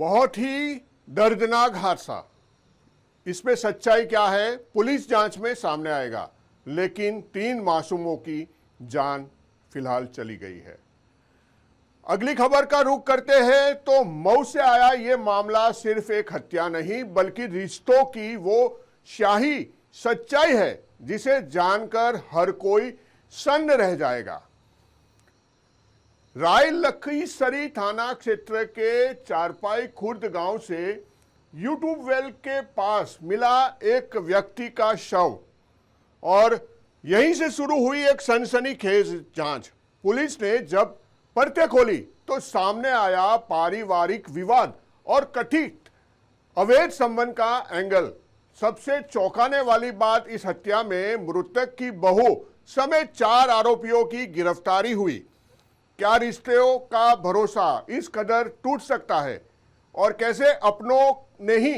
बहुत ही दर्दनाक हादसा। इसमें सच्चाई क्या है पुलिस जांच में सामने आएगा, लेकिन 3 मासूमों की जान फिलहाल चली गई है। अगली खबर का रुख करते हैं तो मऊ से आया ये मामला सिर्फ एक हत्या नहीं बल्कि रिश्तों की वो शाही सच्चाई है जिसे जानकर हर कोई सन्न रह जाएगा। राय लखीसरी थाना क्षेत्र के चारपाई खुर्द गांव से यूट्यूब वेल के पास मिला एक व्यक्ति का शव और यहीं से शुरू हुई एक सनसनीखेज जांच। पुलिस ने जब परतें खोली तो सामने आया पारिवारिक विवाद और कथित अवैध संबंध का एंगल। सबसे चौंकाने वाली बात, इस हत्या में मृतक की बहू समेत 4 आरोपियों की गिरफ्तारी हुई। क्या रिश्तों का भरोसा इस कदर टूट सकता है और कैसे अपनों ने ही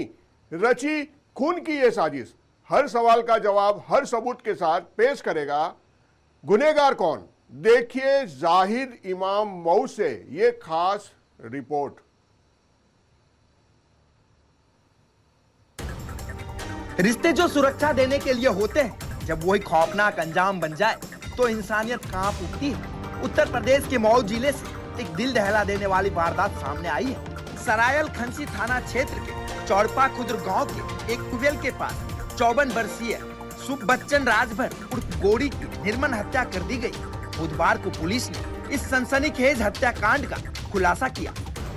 रची खून की यह साजिश? हर सवाल का जवाब हर सबूत के साथ पेश करेगा गुनहगार कौन। देखिए जाहिद इमाम मऊ से ये खास रिपोर्ट। रिश्ते जो सुरक्षा देने के लिए होते हैं, जब वही खौफनाक अंजाम बन जाए तो इंसानियत कांप उठती है। उत्तर प्रदेश के मऊ जिले से एक दिल दहला देने वाली वारदात सामने आई है। सरायल खंसी थाना क्षेत्र के चौड़पा खुर्द गांव के एक ट्यूबवेल के पास 54 वर्षीय सुख बच्चन राजभर उर्फ गोड़ी की निर्मम हत्या कर दी गई। बुधवार को पुलिस ने इस सनसनीखेज हत्याकांड का खुलासा किया।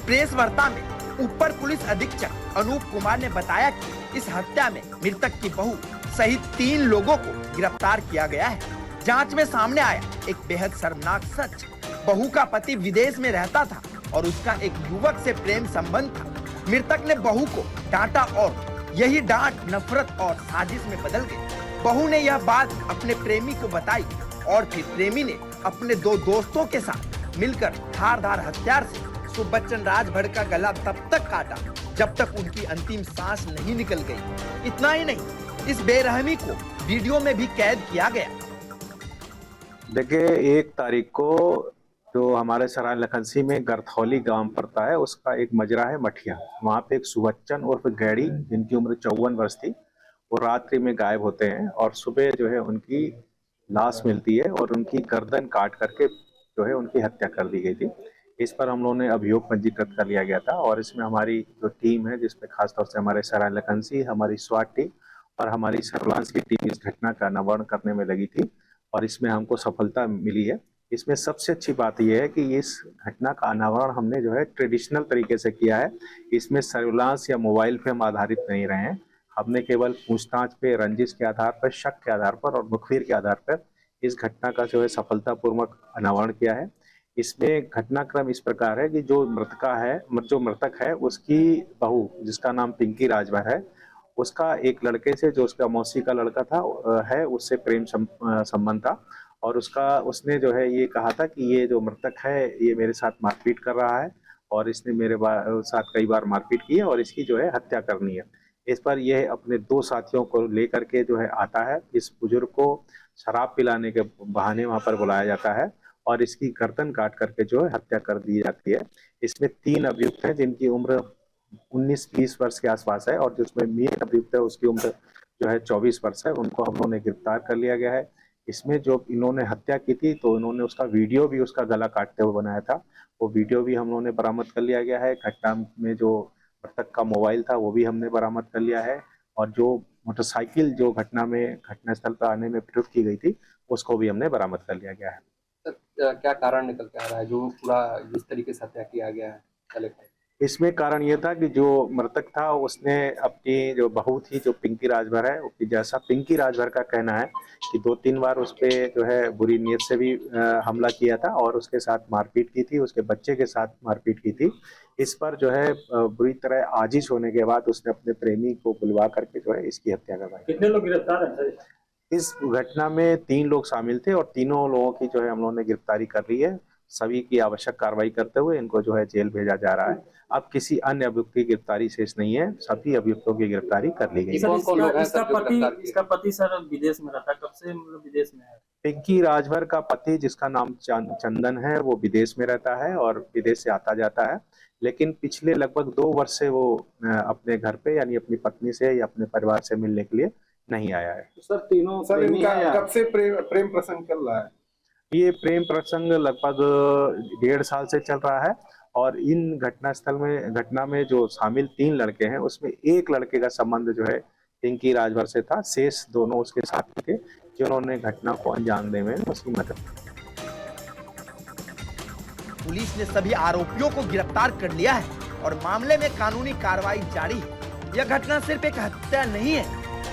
प्रेस वार्ता में अपर पुलिस अधीक्षक अनूप कुमार ने बताया कि इस हत्या में मृतक की बहू सहित 3 लोगों को गिरफ्तार किया गया है। जांच में सामने आया एक बेहद शर्मनाक सच। बहू का पति विदेश में रहता था और उसका एक युवक से प्रेम संबंध था। मृतक ने बहू को डांटा और यही डांट नफरत और साजिश में बदल गई। बहू ने यह बात अपने प्रेमी को बताई और फिर प्रेमी ने अपने 2 दोस्तों के साथ मिलकर धारदार हथियार से सुख बच्चन राजभर का गला तब तक काटा जब तक उनकी अंतिम सांस नहीं निकल गई। इतना ही नहीं, इस बेरहमी को वीडियो में भी कैद किया गया। देखिए 1 तारीख को जो हमारे सराय लखनसी में गरथौली गांव पड़ता है, उसका एक मजरा है मठिया। वहां पे एक सुबच्चन उर्फ गैड़ी जिनकी उम्र 54 वर्ष थी, वो रात्रि में गायब होते हैं और सुबह जो है उनकी लाश मिलती है और उनकी गर्दन काट करके जो है उनकी हत्या कर दी गई थी। इस पर हम लोगों ने अभियोग पंजीकृत कर लिया गया था और इसमें हमारी जो टीम है, जिसमें खासतौर से हमारे सराय लखनसी, हमारी स्वाट टीम और हमारी सर्विलांस की टीम इस घटना का अनावरण करने में लगी थी और इसमें हमको सफलता मिली है। इसमें सबसे अच्छी बात यह है कि इस घटना का अनावरण हमने जो है ट्रेडिशनल तरीके से किया है। इसमें सर्विलांस या मोबाइल पे हम आधारित नहीं रहे हैं। हमने केवल पूछताछ पे, रंजिश के आधार पर, शक के आधार पर और मुखबिर के आधार पर इस घटना का जो है सफलतापूर्वक अनावरण किया है। इसमें घटनाक्रम इस प्रकार है कि जो मृतक है उसकी बहू, जिसका नाम पिंकी राजभर है, उसका एक लड़के से, जो उसका मौसी का लड़का था है, उससे प्रेम संबंध था और उसने जो है ये कहा था कि ये जो मृतक है ये मेरे साथ मारपीट कर रहा है और इसने मेरे साथ कई बार मारपीट की है और इसकी जो है हत्या करनी है। इस पर यह अपने 2 साथियों को लेकर के जो है आता है। इस बुजुर्ग को शराब पिलाने के बहाने वहां पर बुलाया जाता है और इसकी गर्दन काट करके जो है हत्या कर दी जाती है। इसमें 3 अभियुक्त हैं जिनकी उम्र 19-20 वर्ष के आसपास है और जिसमें मेन अभियुक्त है उसकी उम्र जो है 24 वर्ष है। उनको हम लोगों ने गिरफ्तार कर लिया गया है। इसमें जो इन्होंने हत्या की थी तो इन्होंने उसका वीडियो भी उसका गला काटते हुए बनाया था, वो वीडियो भी हम लोगों ने बरामद कर लिया गया है। घटना में जो मृतक का मोबाइल था वो भी हमने बरामद कर लिया है और जो मोटरसाइकिल जो घटनास्थल पर आने में प्रयुक्त की गई थी उसको भी हमने बरामद कर लिया गया है। क्या कारण निकल के आ रहा है जो पूरा जिस तरीके से हत्या किया गया है कलेक्टर? इसमें कारण ये था कि जो मृतक था उसने अपनी जो बहू थी, जो पिंकी राजभर है, जैसा पिंकी राजभर का कहना है कि 2-3 बार उस पे जो है बुरी नीयत से भी हमला किया था और उसके साथ मारपीट की थी, उसके बच्चे के साथ मारपीट की थी। इस पर जो है बुरी तरह आजिज होने के बाद उसने अपने प्रेमी को बुलवा करके जो है इसकी हत्या करवाई। कितने लोग गिरफ्तार हैं सर? इस घटना में 3 लोग शामिल थे और तीनों लोगों की जो है हम लोगों ने गिरफ्तारी कर ली है। सभी की आवश्यक कार्रवाई करते हुए इनको जो है जेल भेजा जा रहा है। अब किसी अन्य अभियुक्त की गिरफ्तारी शेष नहीं है, सभी अभियुक्तों की गिरफ्तारी कर ली गई है। कौन-कौन लोग हैं इसका सर जो गिरफ्तार किए? इसका पति सर विदेश में रहता है, कब से मतलब विदेश में है? पिंकी राजभर का पति जिसका नाम चंदन है वो विदेश में रहता है और विदेश से आता जाता है, लेकिन पिछले लगभग 2 वर्ष से वो अपने घर पे यानी अपनी पत्नी से या अपने परिवार से मिलने के लिए नहीं आया है। सर तीनों सर इनका कब से प्रेम प्रसंग चल रहा है? ये प्रेम प्रसंग लगभग 1.5 साल से चल रहा है और इन घटना में जो शामिल 3 लड़के हैं उसमें एक लड़के का संबंध जो है पिंकी राजभर से था, शेष दोनों उसके साथी थे जिन्होंने घटना को अंजाम देने में उसकी मदद की। पुलिस ने सभी आरोपियों को गिरफ्तार कर लिया है और मामले में कानूनी कार्रवाई जारी है। यह घटना सिर्फ एक हत्या नहीं है,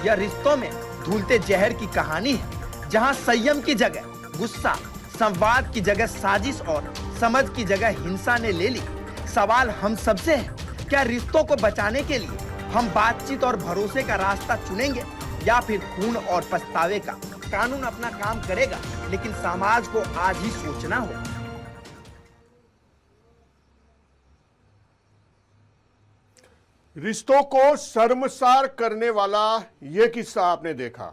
यह रिश्तों में घुलते जहर की कहानी है, जहां संयम की जगह गुस्सा, संवाद की जगह साजिश और समझ की जगह हिंसा ने ले ली। सवाल हम सबसे है, क्या रिश्तों को बचाने के लिए हम बातचीत और भरोसे का रास्ता चुनेंगे या फिर खून और पछतावे का? कानून अपना काम करेगा, लेकिन समाज को आज ही सोचना होगा। रिश्तों को शर्मसार करने वाला ये किस्सा आपने देखा।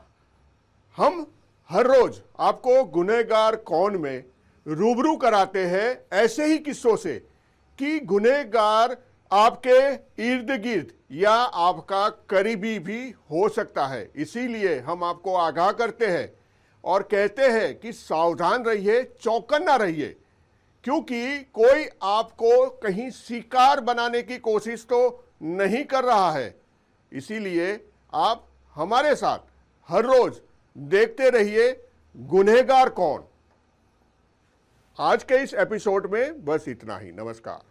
हम हर रोज आपको गुनहगार कौन में रूबरू कराते हैं ऐसे ही किस्सों से कि गुनहगार आपके इर्द गिर्द या आपका करीबी भी हो सकता है। इसीलिए हम आपको आगाह करते हैं और कहते हैं कि सावधान रहिए, चौकन्ना रहिए, क्योंकि कोई आपको कहीं शिकार बनाने की कोशिश तो नहीं कर रहा है। इसीलिए आप हमारे साथ हर रोज देखते रहिए गुनहगार कौन। आज के इस एपिसोड में बस इतना ही। नमस्कार।